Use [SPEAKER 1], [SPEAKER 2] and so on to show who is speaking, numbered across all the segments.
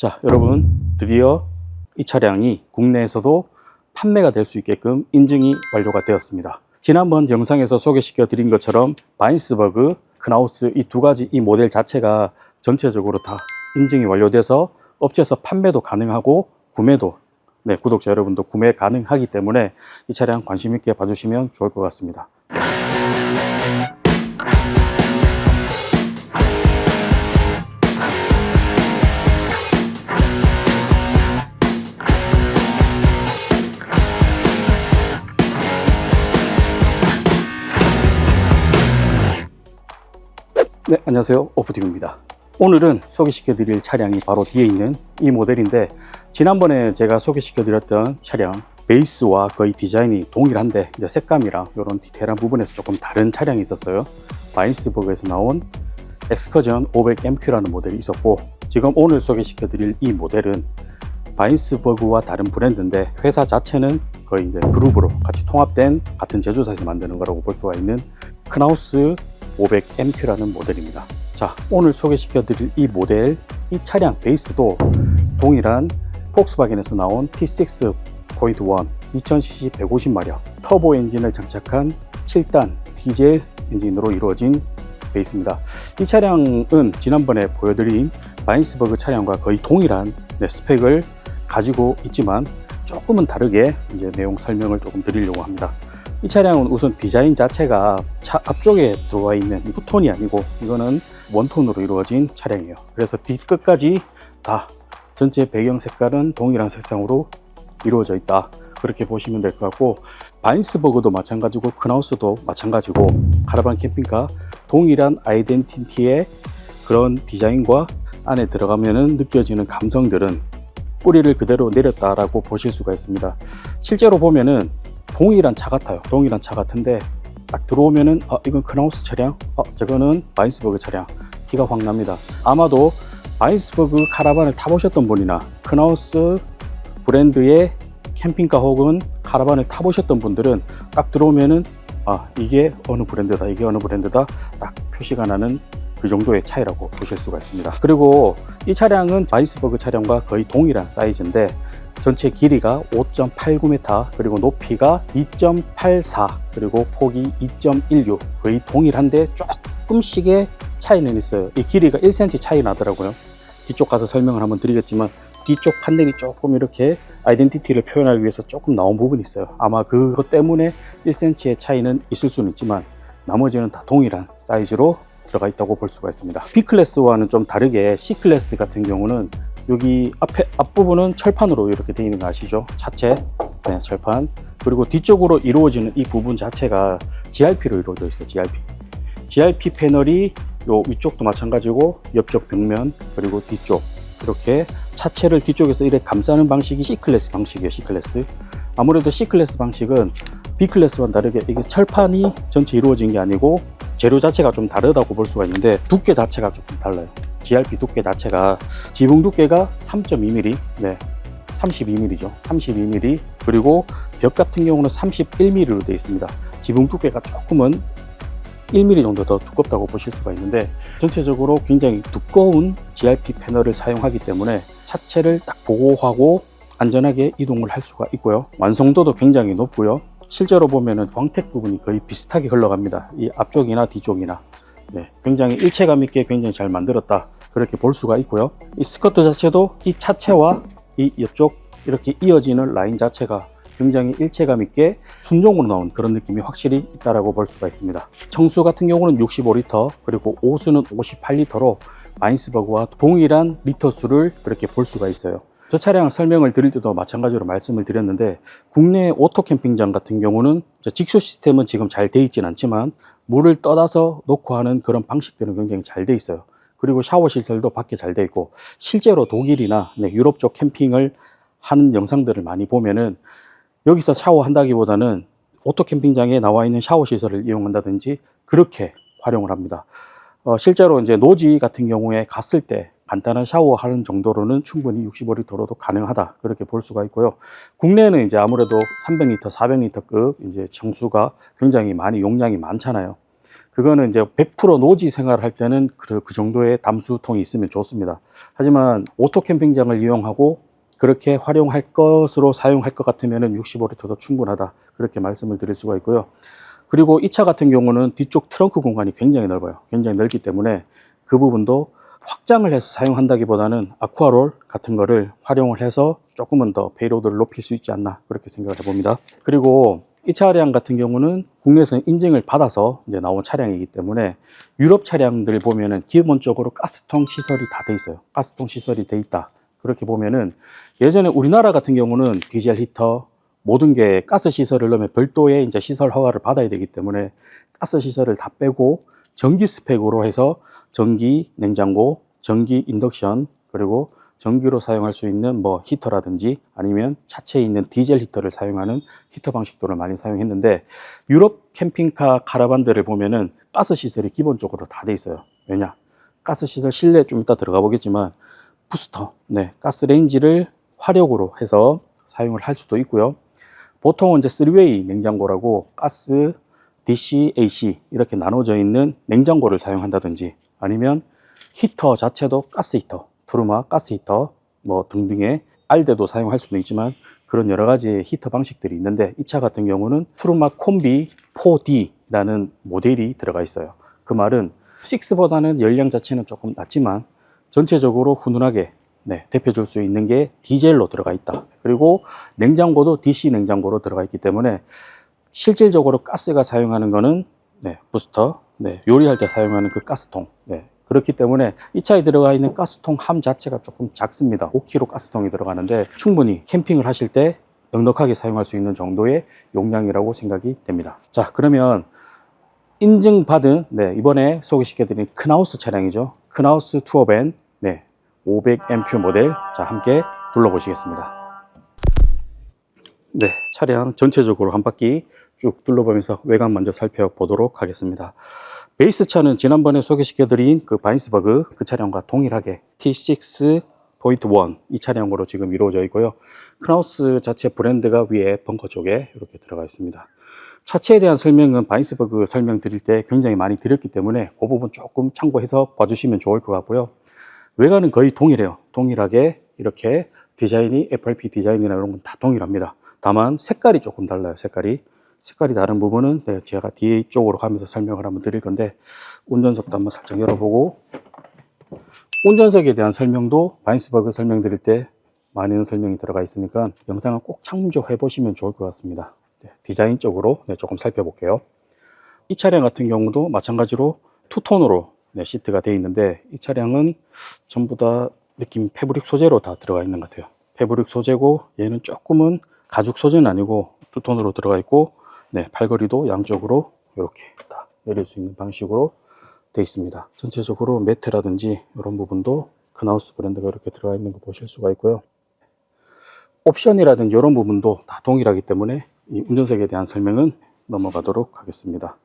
[SPEAKER 1] 자, 여러분, 드디어 이 차량이 국내에서도 판매가 될 수 있게끔 인증이 완료가 되었습니다. 지난번 영상에서 소개시켜 드린 것처럼 바인스버그, 크나우스 이 두 가지 이 모델 자체가 전체적으로 다 인증이 완료돼서 업체에서 판매도 가능하고 구매도, 구독자 여러분도 구매 가능하기 때문에 이 차량 관심 있게 봐주시면 좋을 것 같습니다. 네, 안녕하세요. 오프팀입니다. 오늘은 소개시켜 드릴 차량이 바로 뒤에 있는 이 모델인데, 지난번에 제가 소개시켜 드렸던 차량 베이스와 거의 디자인이 동일한데 이제 색감이랑 이런 디테일한 부분에서 조금 다른 차량이 있었어요. 바인스버그에서 나온 엑스커전 500MQ라는 모델이 있었고, 지금 오늘 소개시켜 드릴 이 모델은 바인스버그와 다른 브랜드인데 회사 자체는 거의 이제 그룹으로 같이 통합된 같은 제조사에서 만드는 거라고 볼 수가 있는 크나우스 500MQ라는 모델입니다. 자, 오늘 소개시켜 드릴 이 모델, 이 차량 베이스도 동일한 폭스바겐에서 나온 T6.1 2000cc 150마력 터보 엔진을 장착한 7단 디젤 엔진으로 이루어진 베이스입니다. 이 차량은 지난번에 보여드린 바인스버그 차량과 거의 동일한 스펙을 가지고 있지만 조금은 다르게 이제 내용 설명을 조금 드리려고 합니다. 이 차량은 우선 디자인 자체가 차 앞쪽에 들어와 있는 투톤이 아니고 이거는 원톤으로 이루어진 차량이에요. 그래서 뒤끝까지 다 전체 배경 색깔은 동일한 색상으로 이루어져 있다, 그렇게 보시면 될 것 같고, 바인스버그도 마찬가지고 크나우스도 마찬가지고 카라반 캠핑카 동일한 아이덴티티의 그런 디자인과 안에 들어가면은 느껴지는 감성들은 뿌리를 그대로 내렸다라고 보실 수가 있습니다. 실제로 보면은 동일한 차 같아요. 동일한 차 같은데 딱 들어오면은 이건 크나우스 차량, 저거는 바인스버그 차량, 티가 확 납니다. 아마도 바인스버그 카라반을 타보셨던 분이나 크나우스 브랜드의 캠핑카 혹은 카라반을 타보셨던 분들은 딱 들어오면은 이게 어느 브랜드다, 이게 어느 브랜드다 딱 표시가 나는 그 정도의 차이라고 보실 수가 있습니다. 그리고 이 차량은 바인스버그 차량과 거의 동일한 사이즈인데 전체 길이가 5.89m, 그리고 높이가 2.84, 그리고 폭이 2.16, 거의 동일한데 조금씩의 차이는 있어요. 이 길이가 1cm 차이 나더라고요. 뒤쪽 가서 설명을 한번 드리겠지만 뒤쪽 판넬이 조금 이렇게 아이덴티티를 표현하기 위해서 조금 나온 부분이 있어요. 아마 그것 때문에 1cm의 차이는 있을 수는 있지만 나머지는 다 동일한 사이즈로 들어가 있다고 볼 수가 있습니다. B클래스와는 좀 다르게 C클래스 같은 경우는 여기 앞부분은 철판으로 이렇게 되어 있는 거 아시죠? 차체, 철판. 그리고 뒤쪽으로 이루어지는 이 부분 자체가 GRP로 이루어져 있어요. GRP 패널이 요 위쪽도 마찬가지고 옆쪽 벽면 그리고 뒤쪽 이렇게 차체를 뒤쪽에서 이렇게 감싸는 방식이 C클래스 방식이에요. C클래스. 아무래도 C클래스 방식은 B클래스와는 다르게 이게 철판이 전체 이루어진 게 아니고 재료 자체가 좀 다르다고 볼 수가 있는데 두께 자체가 조금 달라요. GRP 두께 자체가 지붕 두께가 3.2mm, 32mm죠. 32mm. 그리고 벽 같은 경우는 31mm로 되어 있습니다. 지붕 두께가 조금은 1mm 정도 더 두껍다고 보실 수가 있는데 전체적으로 굉장히 두꺼운 GRP 패널을 사용하기 때문에 차체를 딱 보호하고 안전하게 이동을 할 수가 있고요. 완성도도 굉장히 높고요. 실제로 보면은 광택 부분이 거의 비슷하게 흘러갑니다. 이 앞쪽이나 뒤쪽이나. 굉장히 일체감 있게 굉장히 잘 만들었다, 그렇게 볼 수가 있고요. 이 스커트 자체도 이 차체와 이 옆쪽 이렇게 이어지는 라인 자체가 굉장히 일체감 있게 순종으로 나온 그런 느낌이 확실히 있다라고 볼 수가 있습니다. 청수 같은 경우는 65리터, 그리고 오수는 58리터로 바인스버그와 동일한 리터 수를 그렇게 볼 수가 있어요. 저 차량 설명을 드릴 때도 마찬가지로 말씀을 드렸는데, 국내 오토 캠핑장 같은 경우는 직수 시스템은 지금 잘 돼 있진 않지만 물을 떠다서 놓고 하는 그런 방식들은 굉장히 잘 돼 있어요. 그리고 샤워 시설도 밖에 잘 돼 있고, 실제로 독일이나 유럽 쪽 캠핑을 하는 영상들을 많이 보면은 여기서 샤워한다기보다는 오토 캠핑장에 나와 있는 샤워 시설을 이용한다든지 그렇게 활용을 합니다. 실제로 이제 노지 같은 경우에 갔을 때 간단한 샤워하는 정도로는 충분히 65리터로도 가능하다, 그렇게 볼 수가 있고요. 국내에는 이제 아무래도 300리터, 400리터급 이제 청수가 굉장히 많이 용량이 많잖아요. 그거는 이제 100% 노지 생활할 때는 그 정도의 담수통이 있으면 좋습니다. 하지만 오토 캠핑장을 이용하고 그렇게 활용할 것으로 사용할 것 같으면 65리터도 충분하다, 그렇게 말씀을 드릴 수가 있고요. 그리고 이 차 같은 경우는 뒤쪽 트렁크 공간이 굉장히 넓어요. 굉장히 넓기 때문에 그 부분도 확장을 해서 사용한다기보다는 아쿠아롤 같은 거를 활용을 해서 조금은 더 페이로드를 높일 수 있지 않나, 그렇게 생각을 해봅니다. 그리고 이 차량 같은 경우는 국내에서는 인증을 받아서 이제 나온 차량이기 때문에 유럽 차량들 보면은 기본적으로 가스통 시설이 다 돼 있어요. 가스통 시설이 돼 있다, 그렇게 보면은, 예전에 우리나라 같은 경우는 디젤 히터 모든 게 가스 시설을 넣으면 별도의 이제 시설 허가를 받아야 되기 때문에 가스 시설을 다 빼고 전기 스펙으로 해서 전기 냉장고, 전기 인덕션, 그리고 전기로 사용할 수 있는 뭐 히터라든지 아니면 차체에 있는 디젤 히터를 사용하는 히터 방식도를 많이 사용했는데, 유럽 캠핑카 카라반들을 보면은 가스 시설이 기본적으로 다 돼 있어요. 왜냐? 가스 시설 실내 좀 이따 들어가 보겠지만 부스터, 가스 레인지를 화력으로 해서 사용을 할 수도 있고요. 보통은 이제 3웨이 냉장고라고 가스, DC, AC 이렇게 나눠져 있는 냉장고를 사용한다든지, 아니면 히터 자체도 가스 히터, 투르마 가스 히터 뭐 등등의 알대도 사용할 수도 있지만, 그런 여러 가지 히터 방식들이 있는데, 이 차 같은 경우는 투르마 콤비 4D라는 모델이 들어가 있어요. 그 말은 6보다는 연량 자체는 조금 낮지만 전체적으로 훈훈하게 대표줄 수 있는 게 디젤로 들어가 있다. 그리고 냉장고도 DC 냉장고로 들어가 있기 때문에 실질적으로 가스가 사용하는 거는 부스터, 요리할 때 사용하는 그 가스통, 그렇기 때문에 이 차에 들어가 있는 가스통 함 자체가 조금 작습니다. 5kg 가스통이 들어가는데 충분히 캠핑을 하실 때 넉넉하게 사용할 수 있는 정도의 용량이라고 생각이 됩니다. 자, 그러면 인증받은 이번에 소개시켜드린 크나우스 차량이죠. 크나우스 투어밴 500MQ 모델, 자, 함께 둘러보시겠습니다. 차량 전체적으로 한 바퀴 쭉 둘러보면서 외관 먼저 살펴보도록 하겠습니다. 베이스 차는 지난번에 소개시켜드린 그 바인스버그 그 차량과 동일하게 T6.1 이 차량으로 지금 이루어져 있고요. 크나우스 자체 브랜드가 위에 벙커 쪽에 이렇게 들어가 있습니다. 차체에 대한 설명은 바인스버그 설명드릴 때 굉장히 많이 드렸기 때문에 그 부분 조금 참고해서 봐주시면 좋을 것 같고요. 외관은 거의 동일해요. 동일하게 이렇게 디자인이 FRP 디자인이나 이런 건 다 동일합니다. 다만 색깔이 조금 달라요. 색깔이 다른 부분은 제가 뒤에 쪽으로 가면서 설명을 한번 드릴 건데, 운전석도 한번 살짝 열어보고, 운전석에 대한 설명도 바인스버그 설명드릴 때 많은 설명이 들어가 있으니까 영상을 꼭 참조해 보시면 좋을 것 같습니다. 디자인적으로 조금 살펴볼게요. 이 차량 같은 경우도 마찬가지로 투톤으로 시트가 되어 있는데, 이 차량은 전부 다 느낌 패브릭 소재로 다 들어가 있는 것 같아요. 패브릭 소재고, 얘는 조금은 가죽 소재는 아니고 투톤으로 들어가 있고, 팔걸이도 양쪽으로 이렇게 다 내릴 수 있는 방식으로 되어 있습니다. 전체적으로 매트라든지 이런 부분도 크나우스 브랜드가 이렇게 들어가 있는 거 보실 수가 있고요. 옵션이라든지 이런 부분도 다 동일하기 때문에 이 운전석에 대한 설명은 넘어가도록 하겠습니다.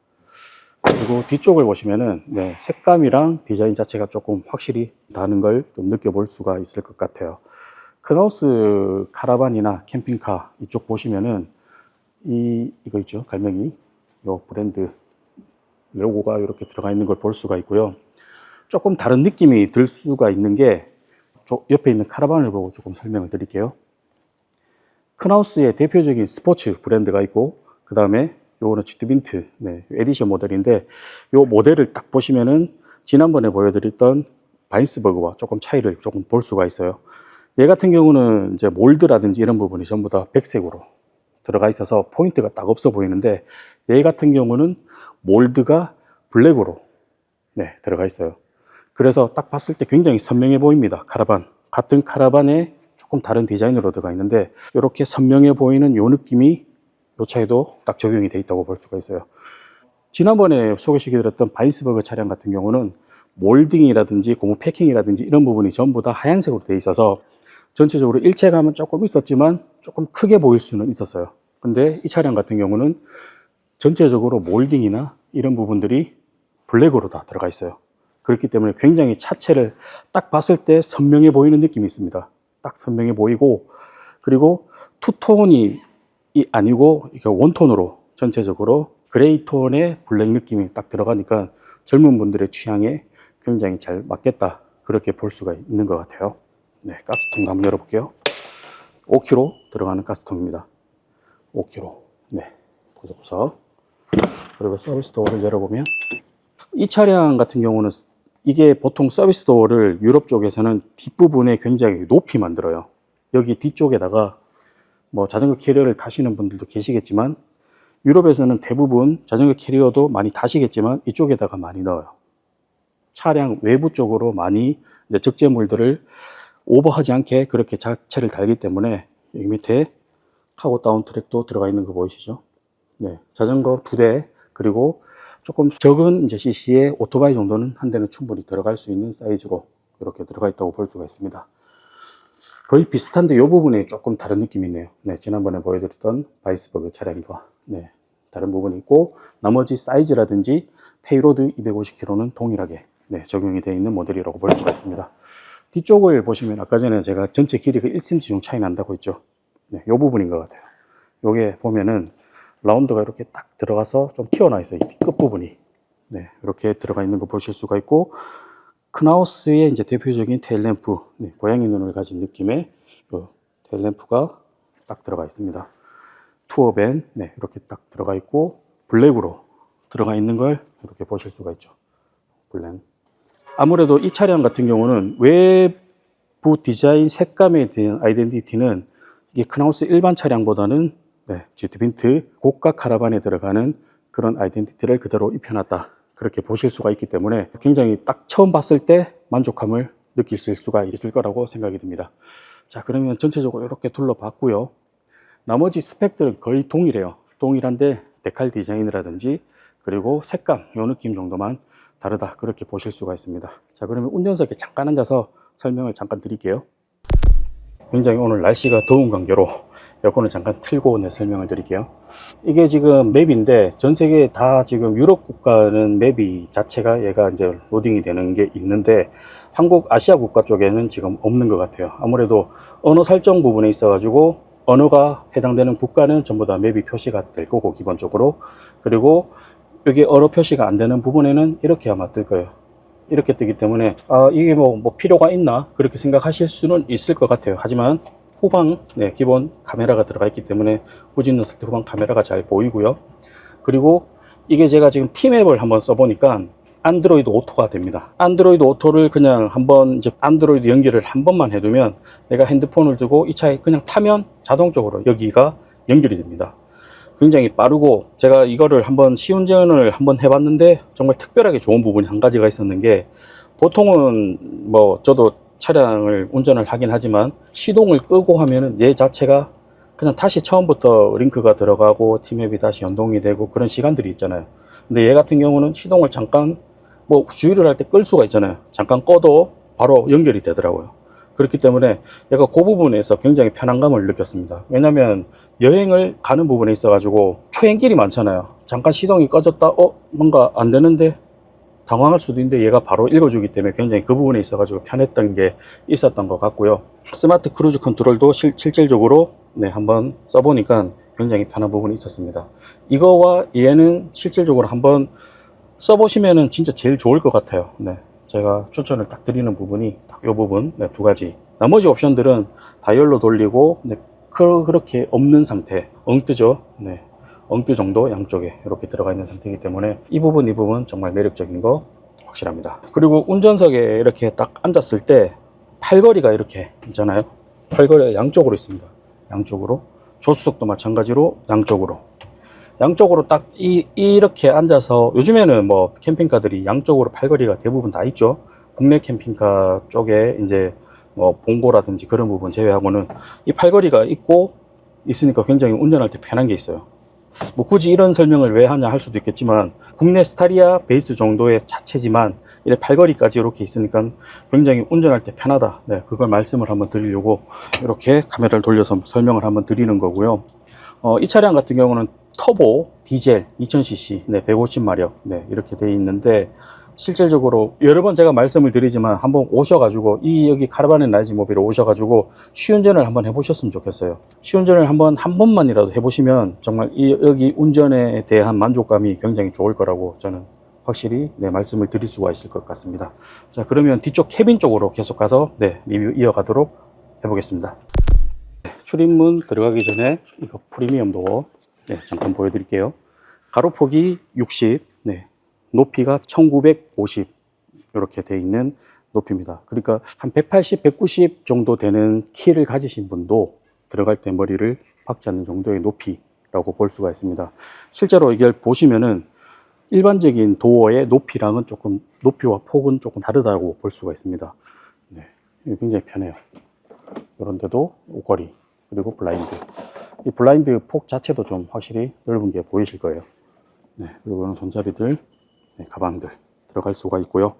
[SPEAKER 1] 그리고 뒤쪽을 보시면은 색감이랑 디자인 자체가 조금 확실히 다른 걸 좀 느껴볼 수가 있을 것 같아요. 크나우스 카라반이나 캠핑카 이쪽 보시면은 이거 있죠, 갈매기, 요 브랜드 로고가 이렇게 들어가 있는 걸 볼 수가 있고요. 조금 다른 느낌이 들 수가 있는 게, 옆에 있는 카라반을 보고 조금 설명을 드릴게요. 크나우스의 대표적인 스포츠 브랜드가 있고, 그 다음에 요거는 지트빈트 에디션 모델인데, 요 모델을 딱 보시면은 지난번에 보여드렸던 바인스버그와 조금 차이를 조금 볼 수가 있어요. 얘 같은 경우는 이제 몰드라든지 이런 부분이 전부 다 백색으로 들어가 있어서 포인트가 딱 없어 보이는데, 얘 같은 경우는 몰드가 블랙으로 들어가 있어요. 그래서 딱 봤을 때 굉장히 선명해 보입니다. 카라반, 같은 카라반에 조금 다른 디자인으로 들어가 있는데, 이렇게 선명해 보이는 요 느낌이 요 차에도 딱 적용이 돼 있다고 볼 수가 있어요. 지난번에 소개시켜드렸던 바인스버그 차량 같은 경우는 몰딩이라든지 고무 패킹이라든지 이런 부분이 전부 다 하얀색으로 되어 있어서 전체적으로 일체감은 조금 있었지만 조금 크게 보일 수는 있었어요. 근데 이 차량 같은 경우는 전체적으로 몰딩이나 이런 부분들이 블랙으로 다 들어가 있어요. 그렇기 때문에 굉장히 차체를 딱 봤을 때 선명해 보이는 느낌이 있습니다. 딱 선명해 보이고, 그리고 투톤이 아니고 원톤으로 전체적으로 그레이 톤의 블랙 느낌이 딱 들어가니까 젊은 분들의 취향에 굉장히 잘 맞겠다, 그렇게 볼 수가 있는 것 같아요. 네, 가스통도 한번 열어볼게요. 5kg 들어가는 가스통입니다. 5kg. 네, 보석보석. 그리고 서비스 도어를 열어보면, 이 차량 같은 경우는 이게 보통 서비스 도어를 유럽 쪽에서는 뒷부분에 굉장히 높이 만들어요. 여기 뒤쪽에다가 뭐 자전거 캐리어를 타시는 분들도 계시겠지만, 유럽에서는 대부분 자전거 캐리어도 많이 타시겠지만 이쪽에다가 많이 넣어요. 차량 외부 쪽으로 많이 이제 적재물들을 오버하지 않게 그렇게 자체를 달기 때문에, 여기 밑에 카고 다운 트랙도 들어가 있는 거 보이시죠? 네, 자전거 2대, 그리고 조금 적은 이제 CC의 오토바이 정도는 한 대는 충분히 들어갈 수 있는 사이즈로 이렇게 들어가 있다고 볼 수가 있습니다. 거의 비슷한데 이 부분에 조금 다른 느낌이 있네요. 네, 지난번에 보여드렸던 바이스버그 차량과 네, 다른 부분이 있고, 나머지 사이즈라든지 페이로드 250kg는 동일하게 네, 적용이 되어 있는 모델이라고 볼 수가 있습니다. 뒤쪽을 보시면 아까 전에 제가 전체 길이가 1cm 정도 차이 난다고 했죠. 네, 이 부분인 것 같아요. 요게 보면은 라운드가 이렇게 딱 들어가서 좀 튀어나와 있어요. 이 끝부분이. 네, 이렇게 들어가 있는 거 보실 수가 있고, 크나우스의 이제 대표적인 테일램프, 네, 고양이 눈을 가진 느낌의 요 테일램프가 딱 들어가 있습니다. 투어밴, 네, 이렇게 딱 들어가 있고, 블랙으로 들어가 있는 걸 이렇게 보실 수가 있죠. 블랙. 아무래도 이 차량 같은 경우는 외부 디자인 색감에 대한 아이덴티티는 이게 크나우스 일반 차량보다는 네, GT빈트 고가 카라반에 들어가는 그런 아이덴티티를 그대로 입혀놨다, 그렇게 보실 수가 있기 때문에 굉장히 딱 처음 봤을 때 만족감을 느끼실 수가 있을 거라고 생각이 듭니다. 자, 그러면 전체적으로 이렇게 둘러봤고요. 나머지 스펙들은 거의 동일해요. 동일한데 데칼 디자인이라든지 그리고 색감, 요 느낌 정도만 다르다, 그렇게 보실 수가 있습니다. 자, 그러면 운전석에 잠깐 앉아서 설명을 잠깐 드릴게요. 굉장히 오늘 날씨가 더운 관계로 에어컨을 잠깐 틀고 내 설명을 드릴게요. 이게 지금 맵인데 전 세계 다 지금 유럽 국가는 맵이 자체가 얘가 이제 로딩이 되는 게 있는데, 한국 아시아 국가 쪽에는 지금 없는 것 같아요. 아무래도 언어 설정 부분에 있어 가지고 언어가 해당되는 국가는 전부 다 맵이 표시가 될 거고 기본적으로, 그리고 여기 언어 표시가 안 되는 부분에는 이렇게 아마 뜰 거예요. 이렇게 뜨기 때문에 이게 뭐 필요가 있나 그렇게 생각하실 수는 있을 것 같아요. 하지만 후방 네, 기본 카메라가 들어가 있기 때문에 후진 넣었을 때 후방 카메라가 잘 보이고요. 그리고 이게 제가 지금 T맵을 한번 써보니까 안드로이드 오토가 됩니다. 안드로이드 오토를 그냥 한번 이제 안드로이드 연결을 한 번만 해두면, 내가 핸드폰을 두고 이 차에 그냥 타면 자동적으로 여기가 연결이 됩니다. 굉장히 빠르고, 제가 이거를 한번 시운전을 한번 해봤는데 정말 특별하게 좋은 부분이 한 가지가 있었는 게, 보통은 뭐 저도 차량을 운전을 하긴 하지만 시동을 끄고 하면은 얘 자체가 그냥 다시 처음부터 링크가 들어가고 T맵이 다시 연동이 되고 그런 시간들이 있잖아요. 근데 얘 같은 경우는 시동을 잠깐 뭐 주유를 할 때 끌 수가 있잖아요. 잠깐 꺼도 바로 연결이 되더라고요. 그렇기 때문에 얘가 그 부분에서 굉장히 편안감을 느꼈습니다. 왜냐면 여행을 가는 부분에 있어 가지고 초행길이 많잖아요. 잠깐 시동이 꺼졌다 뭔가 안 되는데 당황할 수도 있는데 얘가 바로 읽어주기 때문에 굉장히 그 부분에 있어 가지고 편했던 게 있었던 것 같고요. 스마트 크루즈 컨트롤도 실질적으로 네, 한번 써보니까 굉장히 편한 부분이 있었습니다. 이거와 얘는 실질적으로 한번 써보시면은 진짜 제일 좋을 것 같아요. 네, 제가 추천을 딱 드리는 부분이 딱 이 부분 네, 두 가지. 나머지 옵션들은 다이얼로 돌리고 네, 그렇게 없는 상태, 엉뜨죠. 네, 엉뜨 정도 양쪽에 이렇게 들어가 있는 상태이기 때문에 이 부분 정말 매력적인 거 확실합니다. 그리고 운전석에 이렇게 딱 앉았을 때 팔걸이가 이렇게 있잖아요. 팔걸이가 양쪽으로 있습니다. 양쪽으로. 조수석도 마찬가지로 양쪽으로 딱 이렇게 앉아서, 요즘에는 뭐 캠핑카들이 양쪽으로 팔걸이가 대부분 다 있죠. 국내 캠핑카 쪽에 이제 뭐 봉고라든지 그런 부분 제외하고는 이 팔걸이가 있으니까 굉장히 운전할 때 편한 게 있어요. 뭐 굳이 이런 설명을 왜 하냐 할 수도 있겠지만, 국내 스타리아 베이스 정도의 자체지만 이렇게 팔걸이까지 이렇게 있으니까 굉장히 운전할 때 편하다. 네, 그걸 말씀을 한번 드리려고 이렇게 카메라를 돌려서 설명을 한번 드리는 거고요. 이 차량 같은 경우는 터보 디젤 2000cc 네, 150마력 네, 이렇게 되어 있는데, 실질적으로 여러 번 제가 말씀을 드리지만 한번 오셔가지고 여기 카라반의 라이즈 모빌에 오셔가지고 시운전을 한번 해보셨으면 좋겠어요. 시운전을 한 번만이라도 해보시면 정말 여기 운전에 대한 만족감이 굉장히 좋을 거라고 저는 확실히 말씀을 드릴 수가 있을 것 같습니다. 자, 그러면 뒤쪽 캐빈 쪽으로 계속 가서 리뷰 이어가도록 해보겠습니다. 출입문 들어가기 전에 이거 프리미엄 도어 잠깐 보여드릴게요. 가로폭이 60, 높이가 1950 이렇게 되어 있는 높이입니다. 그러니까 한 180, 190 정도 되는 키를 가지신 분도 들어갈 때 머리를 박지 않는 정도의 높이라고 볼 수가 있습니다. 실제로 이걸 보시면은 일반적인 도어의 높이랑은 조금, 높이와 폭은 조금 다르다고 볼 수가 있습니다. 굉장히 편해요. 이런 데도 옷걸이, 그리고 블라인드. 이 블라인드 폭 자체도 좀 확실히 넓은 게 보이실 거예요. 그리고 이런 손잡이들, 가방들 들어갈 수가 있고요.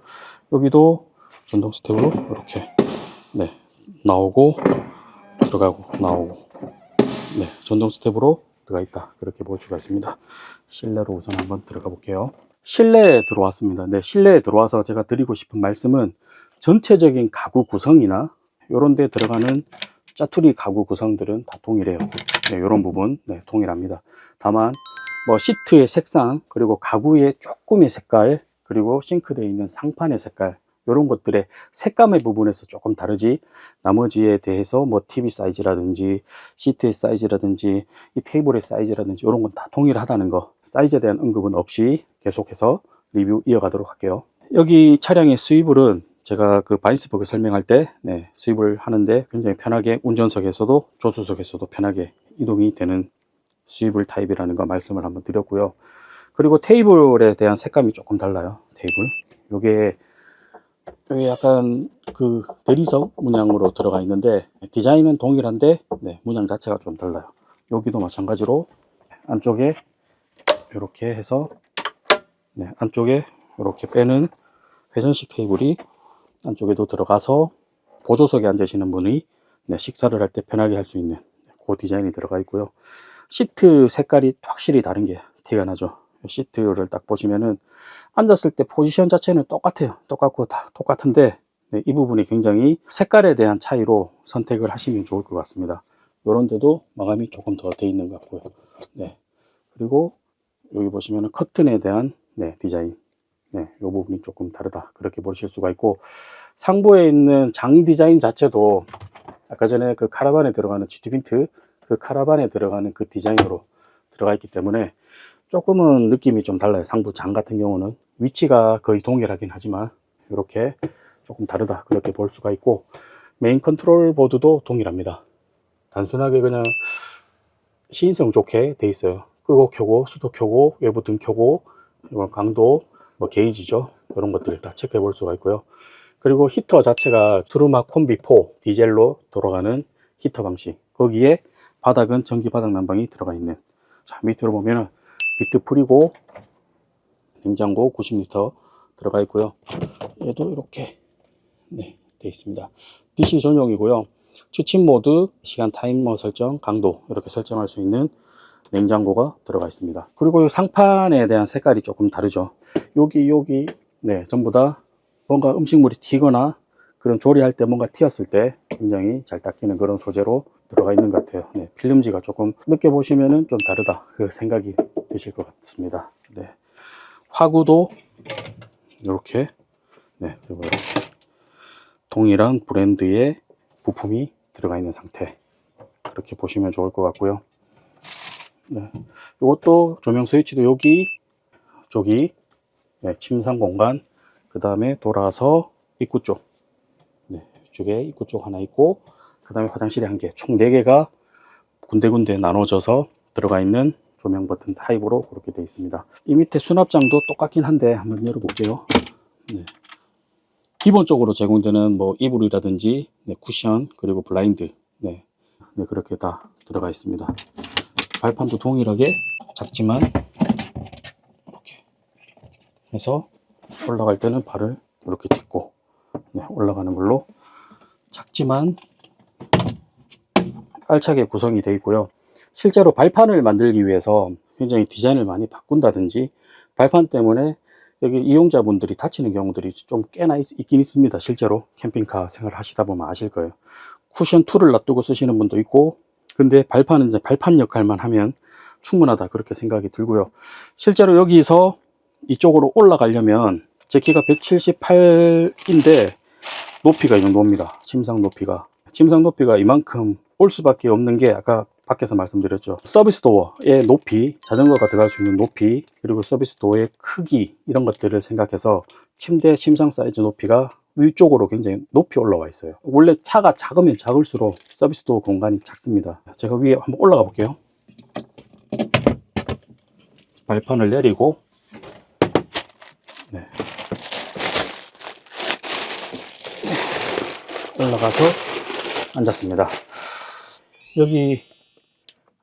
[SPEAKER 1] 여기도 전동 스텝으로 이렇게 나오고 들어가고 나오고 전동 스텝으로 들어가 있다, 그렇게 볼 수가 있습니다. 실내로 우선 한번 들어가 볼게요. 실내에 들어왔습니다. 실내에 들어와서 제가 드리고 싶은 말씀은 전체적인 가구 구성이나 이런 데 들어가는 짜투리 가구 구성들은 다 동일해요. 이런 부분 동일합니다. 다만 뭐 시트의 색상, 그리고 가구의 조금의 색깔, 그리고 싱크대에 있는 상판의 색깔, 이런 것들의 색감의 부분에서 조금 다르지, 나머지에 대해서 뭐 TV 사이즈라든지 시트의 사이즈라든지 이 테이블의 사이즈라든지 이런 건 다 동일하다는 거, 사이즈에 대한 언급은 없이 계속해서 리뷰 이어가도록 할게요. 여기 차량의 스위블은 제가 그 바인스버그 설명할 때 스위블 하는데 굉장히 편하게 운전석에서도 조수석에서도 편하게 이동이 되는 스위블 타입이라는 거 말씀을 한번 드렸고요. 그리고 테이블에 대한 색감이 조금 달라요. 테이블 요게 약간 그 대리석 문양으로 들어가 있는데 디자인은 동일한데 문양 자체가 좀 달라요. 여기도 마찬가지로 안쪽에 이렇게 해서 안쪽에 이렇게 빼는 회전식 테이블이 안쪽에도 들어가서 보조석에 앉으시는 분이 식사를 할 때 편하게 할 수 있는 그 디자인이 들어가 있고요. 시트 색깔이 확실히 다른 게 티가 나죠. 시트를 딱 보시면은 앉았을 때 포지션 자체는 똑같아요. 똑같고 다 똑같은데 이 부분이 굉장히 색깔에 대한 차이로 선택을 하시면 좋을 것 같습니다. 이런 데도 마감이 조금 더 돼 있는 것 같고요. 그리고 여기 보시면은 커튼에 대한 디자인, 이 부분이 조금 다르다, 그렇게 보실 수가 있고, 상부에 있는 장 디자인 자체도 아까 전에 그 카라반에 들어가는 GT빈트, 그 카라반에 들어가는 그 디자인으로 들어가 있기 때문에 조금은 느낌이 좀 달라요. 상부 장 같은 경우는 위치가 거의 동일하긴 하지만 이렇게 조금 다르다, 그렇게 볼 수가 있고, 메인 컨트롤 보드도 동일합니다. 단순하게 그냥 시인성 좋게 돼 있어요. 끄고 켜고, 수도 켜고, 외부 등 켜고, 강도, 뭐 게이지죠, 이런 것들을 다 체크해 볼 수가 있고요. 그리고 히터 자체가 트루마 콤비4 디젤로 돌아가는 히터 방식, 거기에 바닥은 전기 바닥 난방이 들어가 있는. 자, 밑으로 보면은 비트 풀이고 냉장고 90리터 들어가 있고요. 얘도 이렇게 돼 있습니다. DC 전용이고요. 취침 모드, 시간 타이머 설정, 강도 이렇게 설정할 수 있는 냉장고가 들어가 있습니다. 그리고 이 상판에 대한 색깔이 조금 다르죠. 여기 전부 다 뭔가 음식물이 튀거나 그런 조리할 때 뭔가 튀었을 때 굉장히 잘 닦이는 그런 소재로 들어가 있는 것 같아요. 필름지가 조금 늦게 보시면은 좀 다르다, 그 생각이 드실 것 같습니다. 화구도 이렇게 그리고 이렇게 동일한 브랜드의 부품이 들어가 있는 상태, 그렇게 보시면 좋을 것 같고요. 이것도 조명 스위치도 여기 저기 침상 공간, 그 다음에 돌아서 입구 쪽, 이쪽에 입구 쪽 하나 있고, 그 다음에 화장실에 한 개, 총 4개가 군데군데 나눠져서 들어가 있는 조명 버튼 타입으로 그렇게 되어 있습니다. 이 밑에 수납장도 똑같긴 한데 한번 열어볼게요. 기본적으로 제공되는 뭐 이불이라든지 쿠션, 그리고 블라인드 그렇게 다 들어가 있습니다. 발판도 동일하게 작지만 이렇게 해서 올라갈 때는 발을 이렇게 딛고 올라가는 걸로 작지만 알차게 구성이 되어 있고요. 실제로 발판을 만들기 위해서 굉장히 디자인을 많이 바꾼다든지 발판 때문에 여기 이용자분들이 다치는 경우들이 좀 꽤나 있긴 있습니다. 실제로 캠핑카 생활을 하시다 보면 아실 거예요. 쿠션 2를 놔두고 쓰시는 분도 있고, 근데 발판은 이제 발판 역할만 하면 충분하다 그렇게 생각이 들고요. 실제로 여기서 이쪽으로 올라가려면 제 키가 178인데 높이가 이 정도입니다. 침상 높이가 이만큼 올 수밖에 없는 게 아까 밖에서 말씀드렸죠. 서비스 도어의 높이, 자전거가 들어갈 수 있는 높이, 그리고 서비스 도어의 크기, 이런 것들을 생각해서 침대 침상 사이즈 높이가 위쪽으로 굉장히 높이 올라와 있어요. 원래 차가 작으면 작을수록 서비스 도어 공간이 작습니다. 제가 위에 한번 올라가 볼게요. 발판을 내리고, 네. 올라가서 앉았습니다. 여기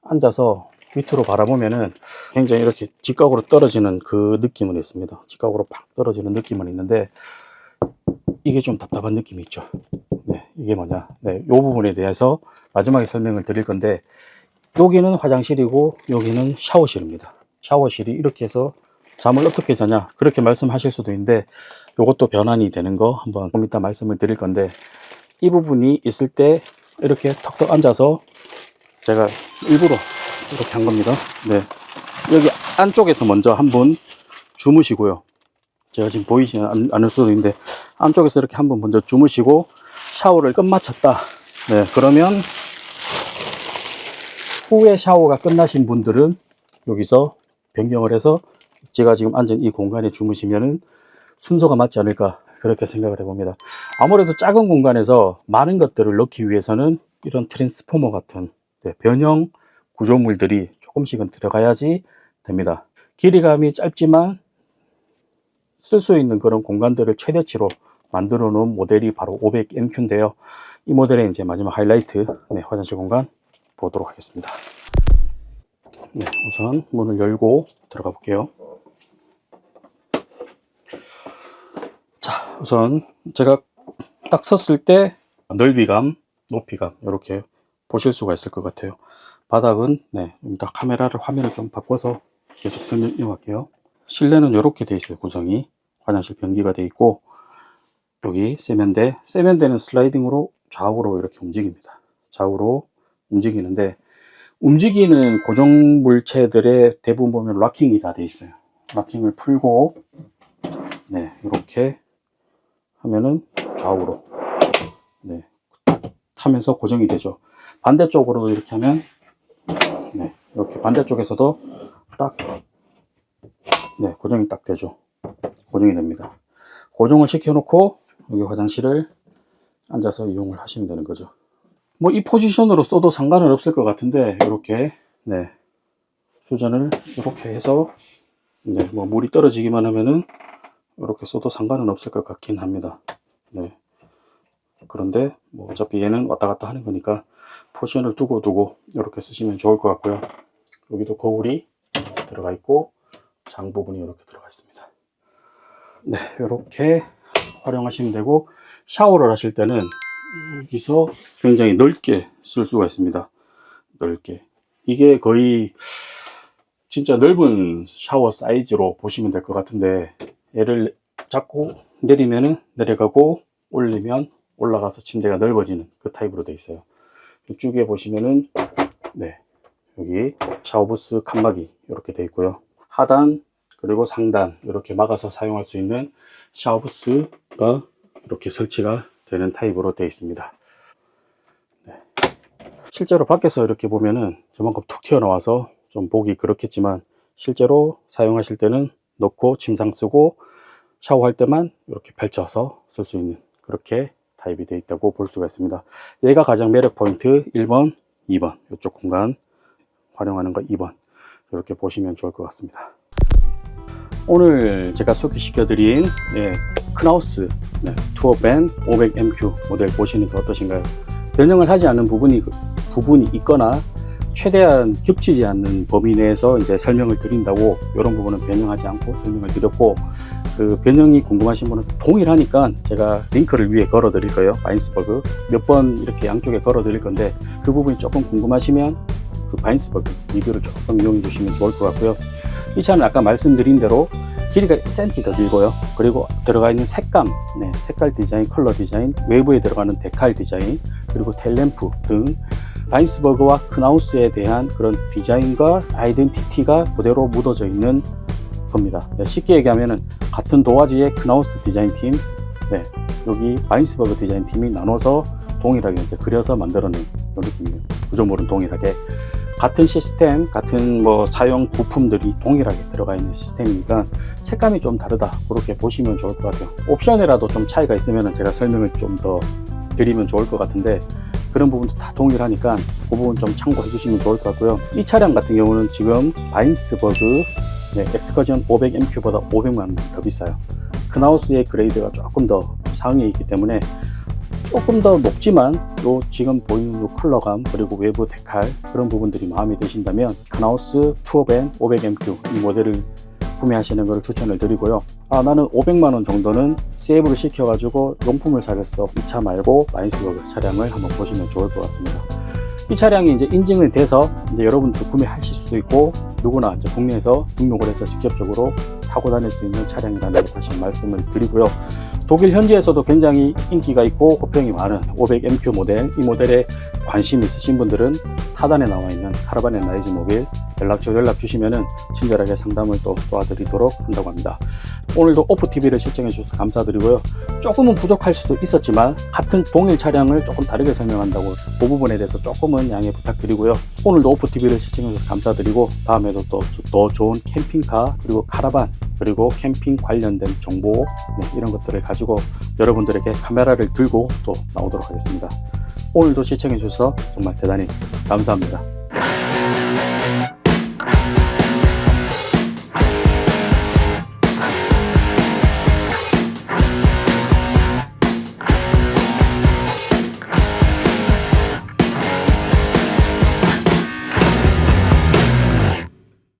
[SPEAKER 1] 앉아서 밑으로 바라보면은 굉장히 이렇게 직각으로 떨어지는 그 느낌은 있습니다. 직각으로 팍 떨어지는 느낌은 있는데, 이게 좀 답답한 느낌이 있죠. 네, 이게 뭐냐. 네, 이 부분에 대해서 마지막에 설명을 드릴 건데, 여기는 화장실이고 여기는 샤워실입니다. 샤워실이 이렇게 해서 잠을 어떻게 자냐 그렇게 말씀하실 수도 있는데, 이것도 변환이 되는 거 한번 좀 이따 말씀을 드릴 건데, 이 부분이 있을 때 이렇게 턱턱 앉아서 제가 일부러 이렇게 한 겁니다. 네, 여기 안쪽에서 먼저 한번 주무시고요. 제가 지금 보이지 않을 수도 있는데, 안쪽에서 이렇게 한번 먼저 주무시고 샤워를 끝마쳤다. 네, 그러면 후에 샤워가 끝나신 분들은 여기서 변경을 해서 제가 지금 앉은 이 공간에 주무시면은 순서가 맞지 않을까 그렇게 생각을 해봅니다. 아무래도 작은 공간에서 많은 것들을 넣기 위해서는 이런 트랜스포머 같은 변형 구조물들이 조금씩은 들어가야지 됩니다. 길이감이 짧지만 쓸 수 있는 그런 공간들을 최대치로 만들어 놓은 모델이 바로 500MQ인데요. 이 모델의 이제 마지막 하이라이트, 네, 화장실 공간 보도록 하겠습니다. 네, 우선 문을 열고 들어가 볼게요. 자, 우선 제가 딱 섰을 때 넓이감, 높이감 이렇게 보실 수가 있을 것 같아요. 바닥은 네, 다 카메라를 화면을 좀 바꿔서 계속 설명해 갈게요. 실내는 이렇게 되어 있어요. 구성이 화장실 변기가 되어 있고, 여기 세면대는 슬라이딩으로 좌우로 이렇게 움직입니다. 좌우로 움직이는데, 움직이는 고정 물체들의 대부분 보면 락킹이 다 되어 있어요. 락킹을 풀고 네, 이렇게 하면은 좌우로 네, 타면서 고정이 되죠. 반대쪽으로도 이렇게 하면 네, 이렇게 반대쪽에서도 딱 네, 고정이 딱 되죠. 고정이 됩니다. 고정을 시켜놓고 여기 화장실을 앉아서 이용을 하시면 되는 거죠. 뭐 이 포지션으로 써도 상관은 없을 것 같은데, 이렇게 네, 수전을 이렇게 해서 네, 뭐 물이 떨어지기만 하면은 이렇게 써도 상관은 없을 것 같긴 합니다. 네. 그런데 뭐 어차피 얘는 왔다 갔다 하는 거니까 포지션을 두고 이렇게 쓰시면 좋을 것 같고요. 여기도 거울이 들어가 있고 장 부분이 이렇게 들어가 있습니다. 네, 이렇게 활용하시면 되고, 샤워를 하실 때는 여기서 굉장히 넓게 쓸 수가 있습니다. 넓게. 이게 거의 진짜 넓은 샤워 사이즈로 보시면 될 것 같은데, 얘를 잡고 내리면은 내려가고 올리면 올라가서 침대가 넓어지는 그 타입으로 되어 있어요. 이쪽에 보시면은 네, 여기 샤워부스 칸막이 이렇게 되어 있고요. 하단 그리고 상단 이렇게 막아서 사용할 수 있는 샤워부스가 이렇게 설치가 되는 타입으로 되어 있습니다. 네. 실제로 밖에서 이렇게 보면은 저만큼 툭 튀어나와서 좀 보기 그렇겠지만, 실제로 사용하실 때는 넣고 침상 쓰고 샤워할 때만 이렇게 펼쳐서 쓸 수 있는 그렇게 타입이 되어 있다고 볼 수가 있습니다. 얘가 가장 매력 포인트 1번, 2번 이쪽 공간 활용하는 거 2번 이렇게 보시면 좋을 것 같습니다. 오늘 제가 소개시켜 드린 큰하우스 투어밴 500MQ 모델 보시는 게 어떠신가요? 변형을 하지 않은 부분이 있거나 최대한 겹치지 않는 범위 내에서 이제 설명을 드린다고, 이런 부분은 변형하지 않고 설명을 드렸고, 그 변형이 궁금하신 분은 동일하니까 제가 링크를 위에 걸어 드릴 거예요. 바인스버그 몇 번 이렇게 양쪽에 걸어 드릴 건데, 그 부분이 조금 궁금하시면 그 바인스버그 리뷰를 조금 이용해 주시면 좋을 것 같고요. 이 차는 아까 말씀드린 대로 길이가 1cm 더 길고요. 그리고 들어가 있는 색감, 색깔 디자인, 컬러 디자인, 외부에 들어가는 데칼 디자인, 그리고 텔램프 등 바인스버그와 크나우스에 대한 그런 디자인과 아이덴티티가 그대로 묻어져 있는 겁니다. 쉽게 얘기하면은 같은 도화지의 크나우스 디자인팀, 여기 바인스버그 디자인팀이 나눠서 동일하게 이제 그려서 만들어낸 이런 느낌이에요. 구조물은 동일하게. 같은 시스템, 같은 사용 부품들이 동일하게 들어가 있는 시스템이니까 색감이 좀 다르다. 그렇게 보시면 좋을 것 같아요. 옵션이라도 좀 차이가 있으면 제가 설명을 좀 더 드리면 좋을 것 같은데 그런 부분도 다 동일하니까 그 부분 좀 참고해 주시면 좋을 것 같고요. 이 차량 같은 경우는 지금 바인스버그 엑스커전 500MQ보다 500만원 더 비싸요. 크나우스의 그레이드가 조금 더 상위에 있기 때문에 조금 더 높지만 지금 보이는 요 컬러감 그리고 외부 데칼 그런 부분들이 마음에 드신다면 크나우스 투어밴 500MQ 이 모델을 구매하시는 것을 추천을 드리고요. 나는 500만원 정도는 세이브를 시켜가지고 용품을 사겠어, 이 차 말고 바인스버그 차량을 한번 보시면 좋을 것 같습니다. 이 차량이 이제 인증이 돼서 이제 여러분도 구매하실 수도 있고 누구나 이제 국내에서 등록을 해서 직접적으로 타고 다닐 수 있는 차량이라는 걸 다시 말씀을 드리고요. 독일 현지에서도 굉장히 인기가 있고 호평이 많은 500MQ 모델, 이 모델에 관심 있으신 분들은 하단에 나와 있는 카라반 앤 라이즈 모빌 연락 주시면은 친절하게 상담을 또 도와드리도록 한다고 합니다. 오늘도 오프TV를 시청해 주셔서 감사드리고요. 조금은 부족할 수도 있었지만 같은 동일 차량을 조금 다르게 설명한다고 그 부분에 대해서 조금은 양해 부탁드리고요. 오늘도 오프TV를 시청해 주셔서 감사드리고 다음에도 또 더 좋은 캠핑카 그리고 카라반 그리고 캠핑 관련된 정보 이런 것들을 가지고 여러분들에게 카메라를 들고 또 나오도록 하겠습니다. 오늘도 시청해 주셔서 정말 대단히 감사합니다.